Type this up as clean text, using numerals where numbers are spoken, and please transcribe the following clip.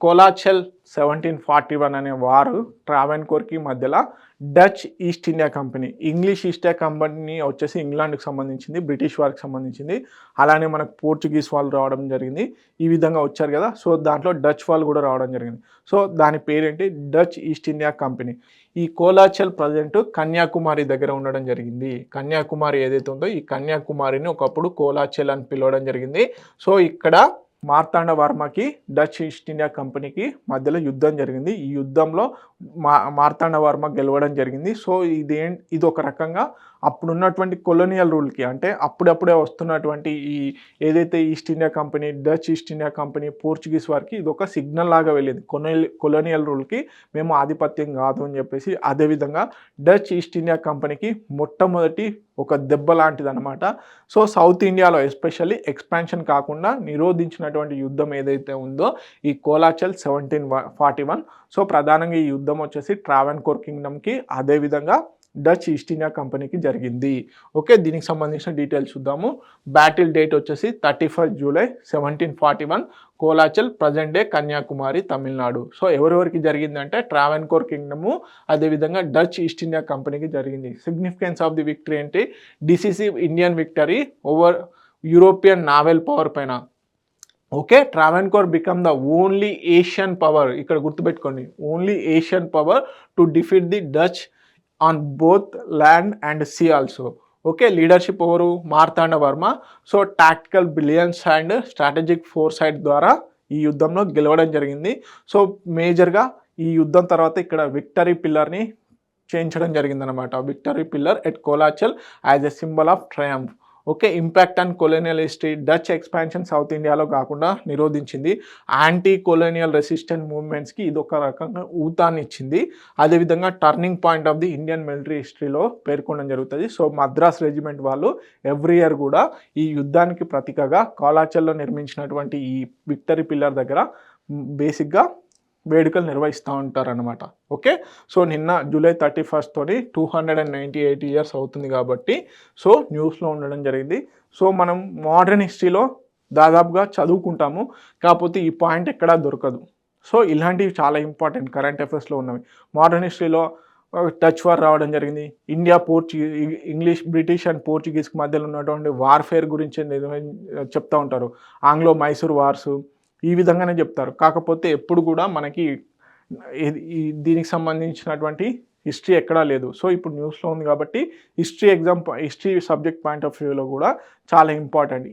కోలాచెల్ 1741 అనే వారు ట్రావెన్కోర్కి మధ్యలో Dutch East India company, English east India company వచ్చేసి ఇంగ్లాండ్కి సంబంధించింది, బ్రిటిష్ వారికి సంబంధించింది. అలానే మనకు పోర్చుగీస్ వాళ్ళు రావడం జరిగింది. ఈ విధంగా వచ్చారు కదా. సో దాంట్లో డచ్ వాళ్ళు కూడా రావడం జరిగింది. సో దాని పేరేంటి, డచ్ ఈస్ట్ ఇండియా కంపెనీ. ఈ కోలాచెల్ ప్రజెంట్ కన్యాకుమారి దగ్గర ఉండడం జరిగింది. కన్యాకుమారి ఏదైతే ఉందో ఈ కన్యాకుమారిని ఒకప్పుడు కోలాచెల్ అని పిలవడం జరిగింది. సో ఇక్కడ మార్తాండ వర్మకి డచ్ ఈస్ట్ ఇండియా కంపెనీకి మధ్యలో యుద్ధం జరిగింది. ఈ యుద్ధంలో మార్తాండ వర్మ గెలవడం జరిగింది. సో ఇది ఒక రకంగా అప్పుడున్నటువంటి కొలోనియల్ రూల్కి, అంటే అప్పుడప్పుడే వస్తున్నటువంటి ఈ ఏదైతే east India company, Dutch East India company, Portuguese వారికి ఇది ఒక సిగ్నల్ లాగా వెళ్ళింది. కొలోనియల్ రూల్కి మేము ఆధిపత్యం కాదు అని చెప్పేసి. అదేవిధంగా డచ్ ఈస్ట్ ఇండియా కంపెనీకి మొట్టమొదటి ఒక దెబ్బ లాంటిది అనమాట. సో సౌత్ ఇండియాలో ఎస్పెషల్లీ ఎక్స్పాన్షన్ కాకుండా నిరోధించినటువంటి యుద్ధం ఏదైతే ఉందో ఈ కోలాచెల్ 1741. సో ప్రధానంగా ఈ యుద్ధం వచ్చేసి ట్రావెన్కోర్ కింగ్డమ్కి, అదేవిధంగా డచ్ ఈస్ట్ ఇండియా కంపెనీకి జరిగింది. ఓకే, దీనికి సంబంధించిన డీటెయిల్స్ చూద్దాము. బ్యాటిల్ డేట్ వచ్చేసి 31 July 1741, Colachel, present day Kanyakumari, Tamil Nadu. So ఎవరెవరికి జరిగిందంటే ట్రావెన్కోర్ కింగ్డము, అదేవిధంగా డచ్ ఈస్ట్ ఇండియా కంపెనీకి జరిగింది. సిగ్నిఫికెన్స్ ఆఫ్ ది విక్టరీ ఏంటి, decisive Indian victory over European naval power పైన. Okay, Travancore become the only Asian power. ఇక్కడ గుర్తుపెట్టుకోండి, only Asian power to defeat the Dutch on both land and sea also. Okay, leadership ఎవరు, Marthanda Varma. So tactical brilliance and strategic foresight ద్వారా ఈ యుద్ధంలో గెలవడం జరిగింది. So మేజర్గా ఈ యుద్ధం తర్వాత ఇక్కడ విక్టరీ పిల్లర్ని చేయించడం జరిగిందనమాట. Victory pillar at Colachel as a symbol of triumph. Okay, impact on colonial history, Dutch expansion south ఇండియాలో కాకుండా నిరోధించింది. యాంటీ కొలోనియల్ రెసిస్టెంట్ మూవ్మెంట్స్కి ఇది ఒక రకంగా ఊతాన్ని ఇచ్చింది. అదేవిధంగా turning point of the Indian military హిస్టరీలో పేర్కొనడం జరుగుతుంది. సో మద్రాస్ రెజిమెంట్ వాళ్ళు ఎవ్రీ ఇయర్ కూడా ఈ యుద్ధానికి ప్రతీకగా కోలాచెల్లో నిర్మించినటువంటి ఈ విక్టరీ పిల్లర్ దగ్గర బేసిక్గా వేడుకలు నిర్వహిస్తూ ఉంటారనమాట. ఓకే, సో నిన్న జూలై 31 తోని 298 ఇయర్స్ అవుతుంది కాబట్టి సో న్యూస్లో ఉండడం జరిగింది. సో మనం మోడర్న్ హిస్టరీలో దాదాపుగా చదువుకుంటాము, కాకపోతే ఈ పాయింట్ ఎక్కడా దొరకదు. సో ఇలాంటివి చాలా ఇంపార్టెంట్ కరెంట్ అఫైర్స్లో ఉన్నవి. మోడర్న్ హిస్టరీలో డచ్ వార్ రావడం జరిగింది. ఇండియా ఇంగ్లీష్, బ్రిటిష్ అండ్ పోర్చుగీస్కి మధ్యలో ఉన్నటువంటి వార్ఫేర్ గురించి చెప్తూ ఉంటారు. ఆంగ్లో మైసూర్ వార్సు ఈ విధంగానే చెప్తారు. కాకపోతే ఎప్పుడు కూడా మనకి దీనికి సంబంధించినటువంటి హిస్టరీ ఎక్కడా లేదు. సో ఇప్పుడు న్యూస్లో ఉంది కాబట్టి హిస్టరీ సబ్జెక్ట్ పాయింట్ ఆఫ్ వ్యూలో కూడా చాలా ఇంపార్టెంట్.